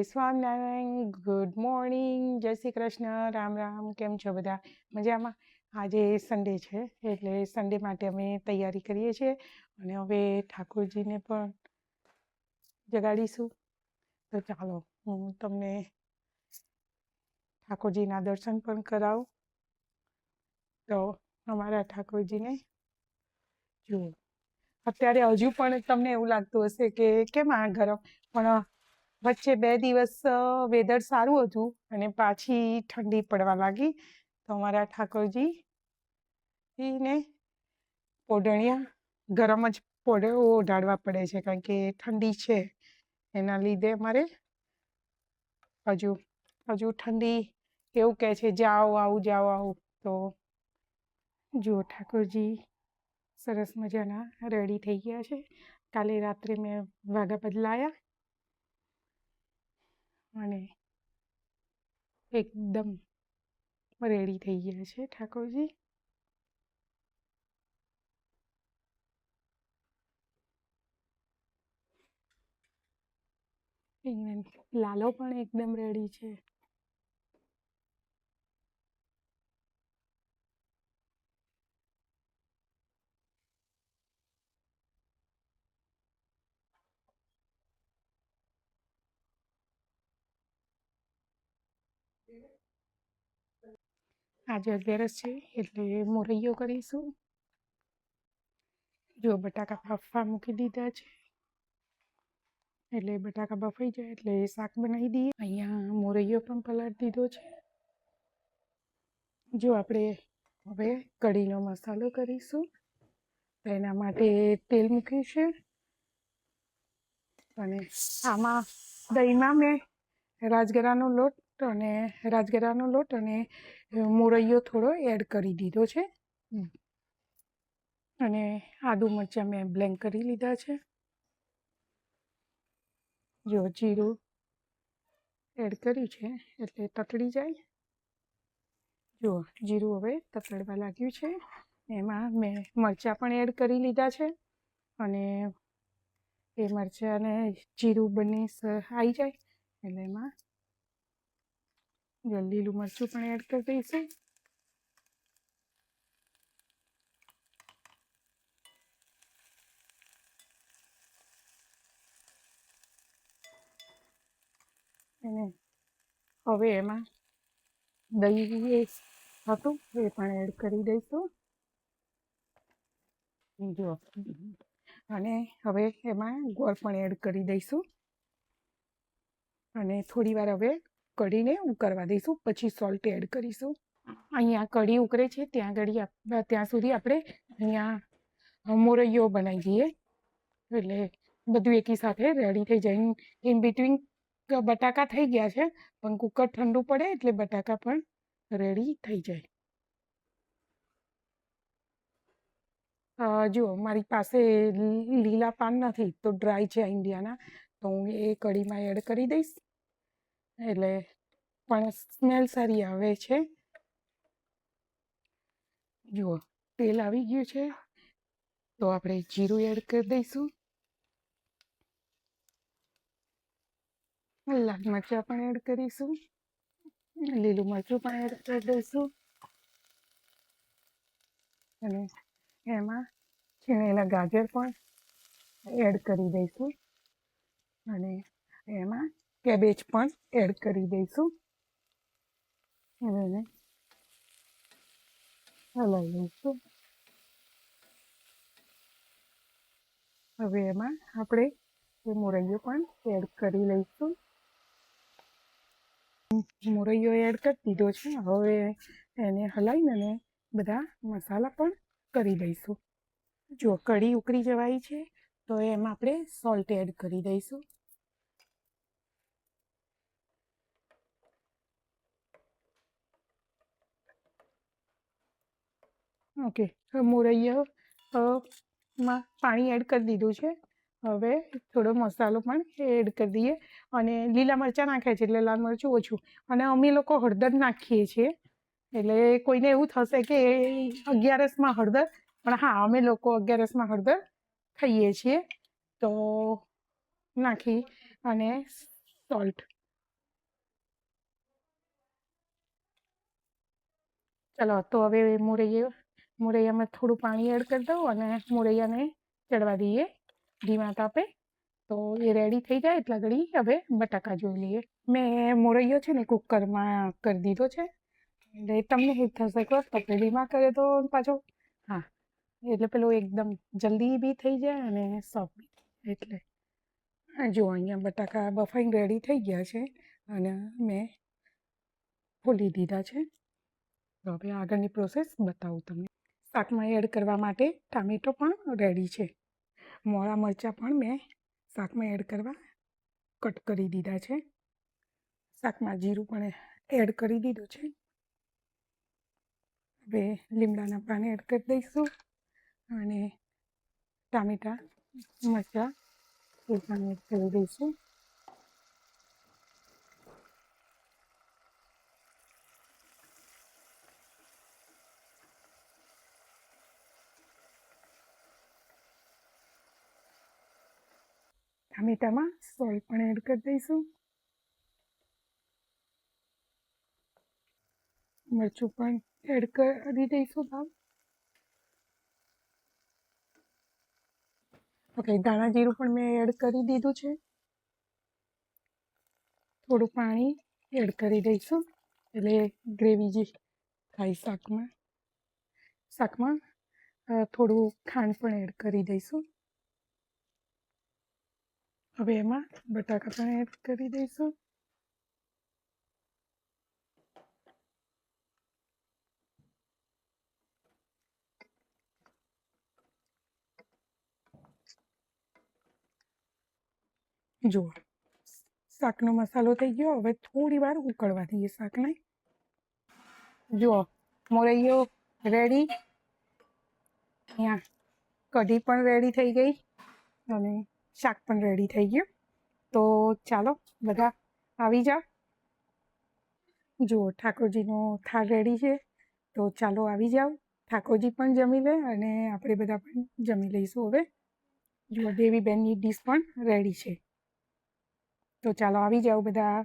Swaminarayan. Good morning, જય શ્રી કૃષ્ણ, રામ રામ. કેમ છો બધા? મજામાં? આજે સન્ડે છે એટલે સન્ડે માટે અમે તૈયારી કરીએ છીએ અને હવે ઠાકોરજીને પણ જગાડીશું. તો ચાલો હું તમને ઠાકોરજીના દર્શન પણ કરાવું. તો અમારા ઠાકોરજીને જુઓ. અત્યારે હજુ પણ તમને એવું લાગતું હશે કે કેમ આ ગરમ, પણ વચ્ચે 2 દિવસ વેધર સારું હતું અને પાછી ઠંડી પડવા લાગી. તો અમારા ઠાકોરજીને પોઢણિયા ગરમ જ ઓઢાડવા પડે છે, કારણ કે ઠંડી છે એના લીધે અમારે હજુ ઠંડી એવું કહે છે જાઓ આવું જાઓ આવું. તો જુઓ ઠાકોરજી સરસ મજાના રેડી થઈ ગયા છે. કાલે રાત્રે મેં વાઘા બદલાયા અને એકદમ રેડી થઈ ગયા છે ઠાકોરજી. લાલો પણ એકદમ રેડી છે. આજે 11 છે એટલે મોરૈયો કરીશું. જો બટાકા બાફવા મૂકી દીધા છે એટલે બટાકા બફાઈ જાય એટલે શાક બનાવી દઈએ. અહીંયા મોરૈયો પણ પલાળી દીધો છે. જો આપણે હવે કઢીનો મસાલો કરીશું. તો એના માટે તેલ મૂક્યું છે અને આમાં દહીંમાં મેં રાજગરાનો લોટ અને મોરૈયો થોડો એડ કરી દીધો છે અને આદુ મરચાં મેં બ્લેન્ડ કરી લીધા છે. જો જીરું એડ કર્યું છે એટલે તતડી જાય. જો જીરું હવે તતડવા લાગ્યું છે. એમાં મેં મરચાં પણ એડ કરી લીધા છે અને એ મરચાં અને જીરું બંને આવી જાય એટલે એમાં લીલું મરચું પણ એડ કરી દઈશું. અને હવે એમાં દહીં હતું એ પણ એડ કરી દઈશું. જો અને હવે એમાં ગોળ પણ એડ કરી દઈશું અને થોડી વાર હવે કઢીને ઉકળવા દઈશું, પછી સોલ્ટ એડ કરીશું. અહીંયા કઢી ઉકળે છે ત્યાં સુધી આપણે અહીંયા મોરૈયો બનાવી દઈએ એટલે બધું એકી સાથે રેડી થઈ જાય. ઇન બિટવીન બટાકા થઈ ગયા છે પણ કુકર ઠંડુ પડે એટલે બટાકા પણ રેડી થઈ જાય. જુઓ મારી પાસે લીલા પાન નથી તો ડ્રાય છે ઇન્ડિયાના, તો હું એ કઢીમાં એડ કરી દઈશ એટલે પણ સ્મેલ સારી આવે છે. જુઓ તેલ આવી ગયું છે તો આપણે જીરું એડ કરી દઈશું. લાલ મરચાં પણ એડ કરીશું, લીલું મરચું પણ એડ કરી દઈશું અને એમાં છીણેલા ગાજર પણ એડ કરી દઈશું અને એમાં કેબેજ પણ એડ કરી દઈશું અને એને હલાવી દઈશું. હવે એમાં આપણે મોરૈયો પણ એડ કરી લઈશું. મોરૈયો એડ કરી દીધો છે. હવે એને હલાવીને બધા મસાલા પણ કરી દઈશું. જો કઢી ઉકળી જવાય છે તો એમાં આપણે સોલ્ટ એડ કરી દઈશું. ઓકે, મોરૈયો માં પાણી એડ કરી દીધું છે. હવે થોડો મસાલો પણ એડ કરી દઈએ અને લીલા મરચાં નાખ્યા છે એટલે લાલ મરચું ઓછું, અને અમે લોકો હળદર નાખીએ છીએ એટલે કોઈને એવું થશે કે 11સમાં હળદર, પણ હા અમે લોકો 11સમાં હળદર ખાઈએ છીએ તો નાખી અને સોલ્ટ ચલો તો હવે મોરૈયામાં થોડું પાણી એડ કરી દઉં અને મોરૈયાને ચડવા દઈએ ધીમા તાપે. તો એ રેડી થઈ જાય એટલા ઘડી હવે બટાકા જોઈ લઈએ. મેં મોરૈયો છે ને કુકરમાં કરી દીધો છે, એટલે તમને હિટ થશે કે તપેલીમાં કરે તો પાછો હા, એટલે પેલું એકદમ જલ્દી બી થઈ જાય અને સોફ્ટ બી. એટલે જો અહીંયા બટાકા બફાઈને રેડી થઈ ગયા છે અને મેં ખોલી દીધા છે. તો હવે આગળની પ્રોસેસ બતાવું તમને. શાકમાં એડ કરવા માટે ટામેટો પણ રેડી છે. મોળા મરચાં પણ મેં શાકમાં એડ કરવા કટ કરી દીધા છે. શાકમાં જીરું પણ એડ કરી દીધું છે. હવે લીમડાના પાન એડ કરી દઈશું અને ટામેટાં મરચાં એ પણ એડ કરી દઈશું. ટામેટામાં સોલ્ટ પણ એડ કરી દઈશું. મરચું પણ એડ કરી દઈશું ભાવ. ઓકે, ધાણા જીરું પણ મેં એડ કરી દીધું છે. થોડું પાણી એડ કરી દઈશું એટલે ગ્રેવી જે થાય શાકમાં થોડું ખાંડ પણ એડ કરી દઈશું. હવે એમાં બટાકા પણ એડ કરી દઈશું. જુઓ શાકનો મસાલો થઈ ગયો. હવે થોડી વાર ઉકળવા દઈએ શાકને. જુઓ મોરૈયો રેડી, અહીંયા કઢી પણ રેડી થઈ ગઈ અને શાક પણ રેડી થઈ ગયું. તો ચાલો બધા આવી જાઓ. જુઓ ઠાકોરજીનો થાળ રેડી છે, તો ચાલો આવી જાઓ. ઠાકોરજી પણ જમી લે અને આપણે બધા પણ જમી લઈશું. હવે જુઓ દેવીબેનની ડીશ પણ રેડી છે, તો ચાલો આવી જાઓ બધા.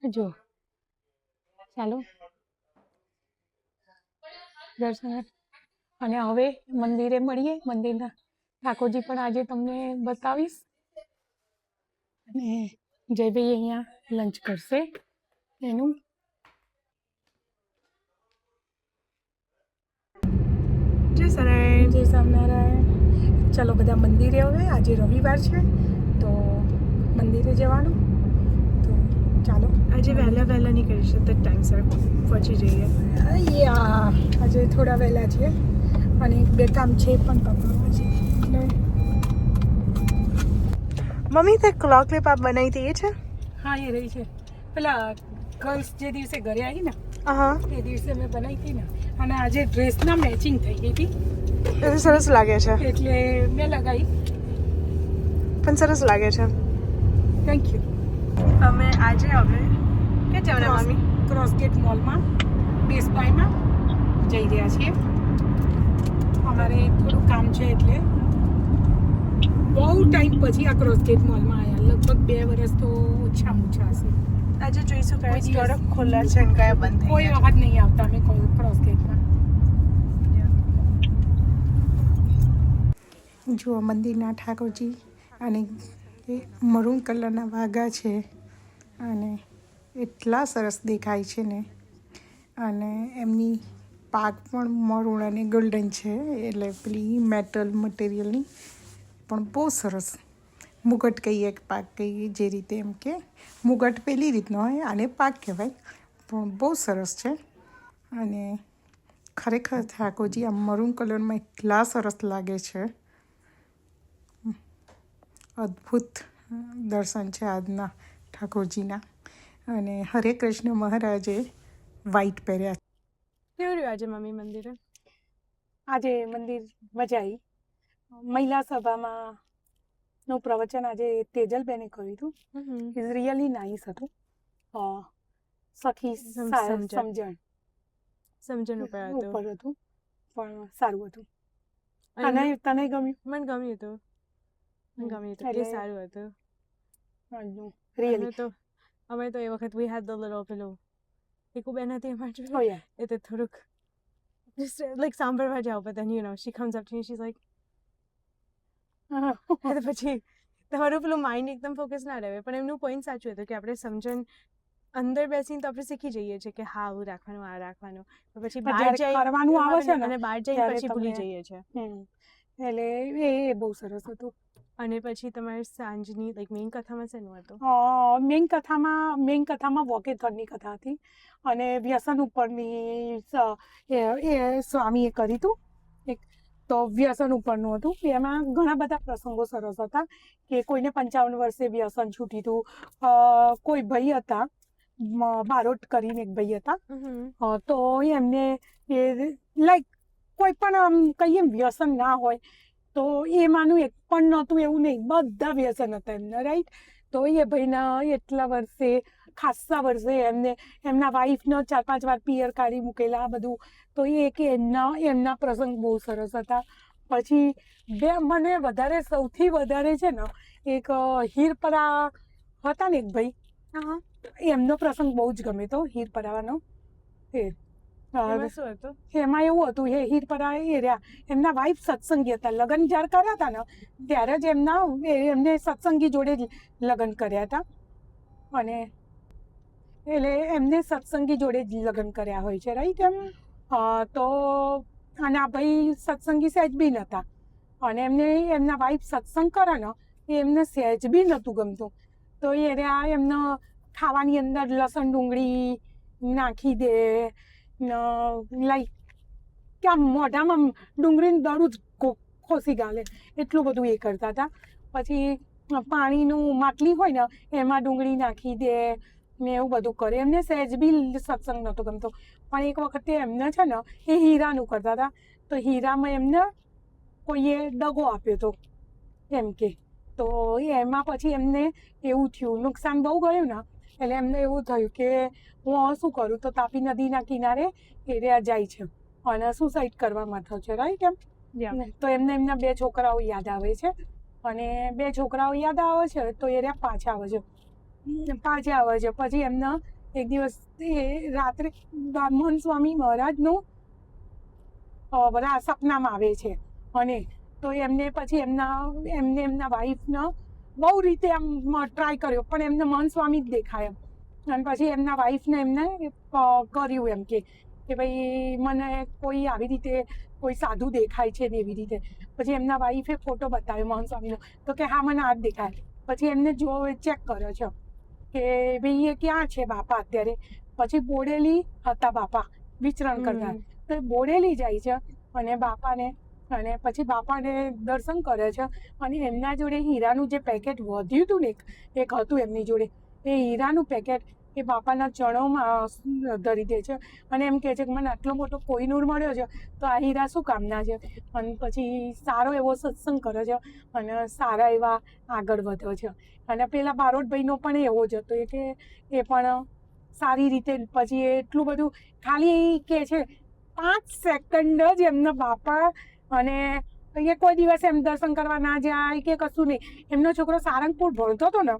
જો ચાલો દર્શન. અને હવે મંદિરે મળીએ. મંદિરના ઠાકોરજી પણ આજે તમને બતાવીશ. અને જયભાઈ અહીંયા લંચ કરશે એનું. જય સ્વામિનારાયણ. જય સ્વામિનારાયણ. ચાલો બધા મંદિરે. હવે આજે રવિવાર છે તો મંદિરે જવાનું. તો ચાલો આજે વહેલા નીકળીશું તો ટાઈમસર પહોંચી જઈએ. આજે થોડા વહેલા છે અને બે કામ છે પણ પપ્પા છે એટલે. મમ્મી તે ક્લોક ક્લિપ આપ બનાવી હતી એ છે? હા, એ રહી છે. પેલા ગર્લ્સ જે દિવસે ઘરે આવી ને હા, એ દિવસે મેં બનાવી હતી ને, અને આજે ડ્રેસના મેચિંગ થઈ ગઈ હતી એ સરસ લાગે છે. એટલે મેં લગાવી. પણ સરસ લાગે છે. Thank you. અમે આજે હવે કે જવાના મમ્મી? ક્રોસગેટ મોલમાં બેસ્ટ બાયમાં જઈ રહ્યા છીએ. અમારે થોડું કામ છે એટલે બહુ ટાઈમ પછી આ ક્રોસગેટ મોલમાં આવ્યા. લગભગ 2 વર્ષ તો ઓછામાં ઓછા હશે. આજે જોઈશું કયા સ્ટોર ખુલ્લા છે અને કયા બંધ થઈ કોઈ ગયા વખત નહીં આવતા અમે ક્રોસગેટમાં. જુઓ મંદિરના ઠાકોરજી અને એ મરૂન કલરના વાઘા છે અને એટલા સરસ દેખાય છે ને. અને એમની પાક પણ મરૂન અને ગોલ્ડન છે, એટલે પેલી મેટલ મટીરિયલની પણ બહુ સરસ. મુગટ કહીએ કે પાક કહીએ, જે રીતે એમ કે મુગટ પેલી રીતનો હોય, આને પાક કહેવાય, પણ બહુ સરસ છે. અને ખરેખર ઠાકોરજી આ મરૂન કલરમાં એટલા સરસ લાગે છે. અદ્ભુત દર્શન છે આજના ઠાકોરજીના. અને હરે કૃષ્ણ મહારાજે વ્હાઈટ પહેર્યા. કેવું રહ્યું આજે મમ્મી મંદિરે? આજે મંદિર મજા આવી. મહિલા સભામાં નું પ્રવચન આજે તેજલબેને કર્યું હતું. ઇઝ રિયલી નાઇસ હતું. સખી સમજણ ઉપર હતું, પણ સારું હતું. અને તને ગમ્યું? મને ગમ્યું હતું. કે સારું હતું. રિયલી અમે તો એ વખત we had the little પેલું એક બેન હતી એમાં Oh yeah. એ તો થોડુંક just like સાંભળવા જાવ but then she comes up to me she's like અને પછી તમારું પેલું માઇન્ડ એકદમ ફોકસ ના રહે પણ એમનું પોઈન્ટ સાચું હતું કે આપણે સમજણ અંદર બેસીને તો આપણે શીખી જઈએ છીએ કે હા આવું રાખવાનું આ રાખવાનું પછી પણ બહાર જ્યારે જઈ કરવાનું આવે છે ને અને બહાર જઈને ત્યારે પછી ભૂલી તમે- જઈએ છીએ એટલે એ બહુ સરસ હતું. અને પછી તમારી સાંજની લાઈક મેઇન કથામાં શેનું હતું? મેઇન કથામાં વોકેથોનની કથા હતી અને વ્યસન ઉપરની એ સ્વામીએ કર્યું હતું એક. તો વ્યસન ઉપરનું હતું. એમાં ઘણા બધા પ્રસંગો સરસ હતા કે કોઈને 55 વર્ષે વ્યસન છૂટી હતું. કોઈ ભાઈ હતા બારોટ કરીને એક ભાઈ હતા. તો એમને લાઈક કોઈ પણ આમ કહીએ વ્યસન ના હોય તો એમાંનું એક પણ નહોતું એવું નહીં, બધા વ્યસન હતા એમના, રાઈટ. તો એ ભાઈના એટલા વર્ષે ખાસ્સા વર્ષે એમના વાઈફનો 4-5 વાર પિયર કાઢી મૂકેલા બધું. તો એ કે એમના પ્રસંગ બહુ સરસ હતા. પછી મને વધારે સૌથી વધારે છે ને એક હીરપરા હતા ને એક ભાઈ, એમનો પ્રસંગ બહુ જ ગમે તો હીરપરાવાનો. શું હતું? એમાં એવું હતું એ હીરપરા એ રહ્યા એમના વાઈફ સત્સંગી હતા. લગ્ન જ્યારે કર્યા હતા ને ત્યારે જ એમને સત્સંગી જોડે જ લગ્ન કર્યા હતા. અને એટલે એમને સત્સંગી જોડે જ લગ્ન કર્યા હોય છે, રાઈટ. તો અને આ ભાઈ સત્સંગી સહેજ બી નહોતા અને એમના વાઈફ સત્સંગ કરે ને એ એમને સહેજ બી નહોતું ગમતું. તો એ રહ્યા એમને ખાવાની અંદર લસણ ડુંગળી નાખી દે, લાઈક કે આમ મોઢામાં ડુંગળીનું દડું જ ખોસી ગાલે એટલું બધું એ કરતા હતા. પછી પાણીનું માટલી હોય ને એમાં ડુંગળી નાખી દે ને એવું બધું કરે. એમને સહેજ બી સત્સંગ નહોતો ગમતો. પણ એક વખતે એમને છે ને એ હીરાનું કરતા હતા. તો હીરામાં એમને કોઈએ દગો આપ્યો હતો એમ કે. તો એમાં પછી એમને એવું થયું, નુકસાન બહુ ગયું ને એટલે એમને એવું થયું કે હું શું કરું. તો તાપી નદીના કિનારે એરિયા જાય છે અને સુસાઇડ કરવા માંગે છે, રાઈટ. તો એમના 2 છોકરાઓ યાદ આવે છે અને 2 છોકરાઓ યાદ આવે છે તો એરિયા પાછા આવે છે. પછી એમના એક દિવસ રાત્રે બ્રાહ્મણ સ્વામી મહારાજનું બધા સપનામાં આવે છે અને તો એમને પછી એમના વાઈફને બહુ રીતે આમ ટ્રાય કર્યો પણ એમને મન સ્વામી જ દેખાય એમ. અને પછી એમના વાઈફને એમને કર્યું એમ કે ભાઈ મને કોઈ આવી રીતે કોઈ સાધુ દેખાય છે ને એવી રીતે. પછી એમના વાઈફે ફોટો બતાવ્યો મહંત સ્વામીનો. તો કે હા મને આ જ દેખાય. પછી એમને ચેક કર્યો છે કે ભાઈ એ ક્યાં છે બાપા અત્યારે. પછી બોડેલી હતા બાપા, વિચરણ કરતા. તો બોડેલી જાય છે અને પછી બાપાને દર્શન કરે છે અને એમના જોડે હીરાનું જે પેકેટ વધ્યું હતું ને એક હતું એમની જોડે, એ હીરાનું પેકેટ એ બાપાના ચરણોમાં ધરી દે છે અને એમ કહે છે કે મને આટલો મોટો કોહિનૂર મળ્યો છે તો આ હીરા શું કામના છે. અને પછી સારો એવો સત્સંગ કરે છે અને સારા એવા આગળ વધ્યો છે. અને પેલા બારોટભાઈનો પણ એવો જ હતો કે એ પણ સારી રીતે પછી એટલું બધું ખાલી કે છે 5 સેકન્ડ જ એમના બાપા અને એ કોઈ દિવસ એમ દર્શન કરવા ના જાય કે કશું નહીં. એમનો છોકરો સારંગપુર ભણતો હતો ને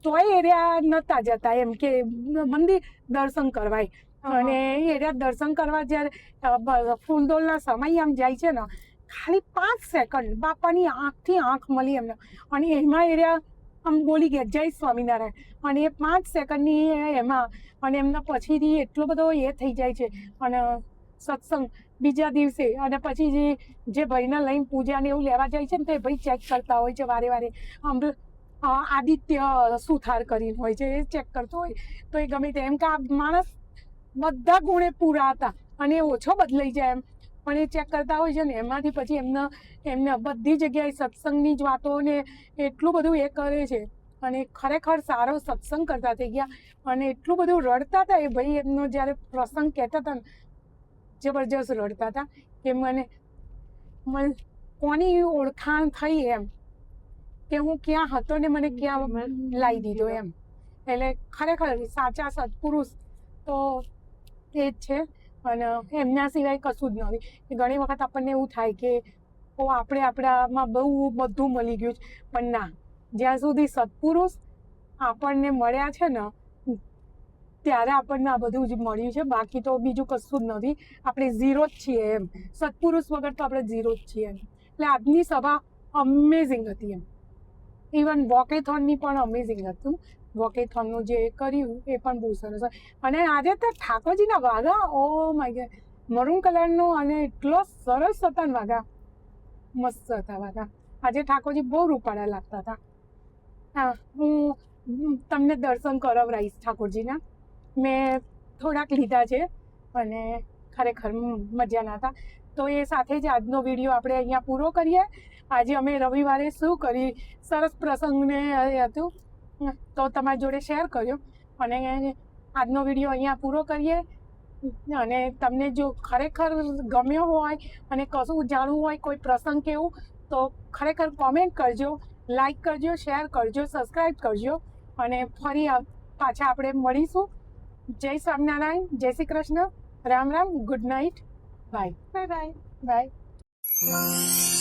તોય એરિયા નહોતા જતા એમ કે મંદિર દર્શન કરવાય. અને એરિયા દર્શન કરવા જ્યારે ફૂલદોલના સમય આમ જાય છે ને ખાલી 5 સેકન્ડ બાપાની આંખથી આંખ મળી એમને અને એમાં એરિયા આમ બોલી ગયા જય સ્વામિનારાયણ. અને એ 5 સેકન્ડની એમાં અને એમના પછીથી એટલો બધો એ થઈ જાય છે અને સત્સંગ બીજા દિવસે. અને પછી જે ભાઈને લઈને પૂજાને એવું લેવા જાય છે ને તો એ ભાઈ ચેક કરતા હોય છે વારે આદિત્ય સુથાર કરીને હોય છે, એ ચેક કરતો હોય. તો એ ગમે તેમ કે આ માણસ બધા ગુણે પૂરા હતા અને ઓછો બદલાઈ જાય એમ પણ એ ચેક કરતા હોય છે ને એમાંથી પછી એમને બધી જગ્યાએ સત્સંગની જ વાતો ને એટલું બધું એ કરે છે. અને ખરેખર સારો સત્સંગ કરતા થઈ ગયા અને એટલું બધું રડતા હતા એ ભાઈ. એમનો જ્યારે પ્રસંગ કહેતા હતા ને જબરજસ્ત રડતા હતા કે મને કોની ઓળખાણ થઈ એમ કે હું ક્યાં હતો ને મને ક્યાં લાવી દીધો એમ. એટલે ખરેખર સાચા સત્પુરુષ તો એ જ છે અને એમના સિવાય કશું જ નથી. ઘણી વખત આપણને એવું થાય કે આપણે આપણામાં બહુ બધું મળી ગયું છે પણ ના, જ્યાં સુધી સત્પુરુષ આપણને મળ્યા છે ને ત્યારે આપણને આ બધું જ મળ્યું છે, બાકી તો બીજું કશું જ નથી. આપણે ઝીરો જ છીએ એમ, સત્પુરુષ વગર તો આપણે ઝીરો જ છીએ એમ. એટલે આજની સભા અમેઝિંગ હતી એમ. ઇવન વોકેથોનની પણ અમેઝિંગ હતું. વોકેથોનનું જે કર્યું એ પણ બહુ સરસ. અને આજે તો ઠાકોરજીના વાઘા, ઓ માય ગોડ, મરૂન કલરનો અને એટલો સરસ હતા ને વાઘા, મસ્ત હતા વાઘા. આજે ઠાકોરજી બહુ રૂપાળા લાગતા હતા. હા, હું તમને દર્શન કરાવડાવીશ ઠાકોરજીના. મેં થોડાક લીધા છે અને ખરેખર મજાના હતા. તો એ સાથે જ આજનો વિડીયો આપણે અહીંયા પૂરો કરીએ. આજે અમે રવિવારે શું કરી, સરસ પ્રસંગને હતું તો તમારી જોડે શેર કર્યો. અને આજનો વિડીયો અહીંયા પૂરો કરીએ. અને તમને જો ખરેખર ગમ્યો હોય અને કશું જાણવું હોય, કોઈ પ્રસંગ કેવું, તો ખરેખર કોમેન્ટ કરજો, લાઈક કરજો, શેર કરજો, સબસ્ક્રાઈબ કરજો. અને ફરી પાછા આપણે મળીશું. જય સ્વામિનારાયણ, જય Shri Krishna, Ram Ram, good night, bye bye bye. By.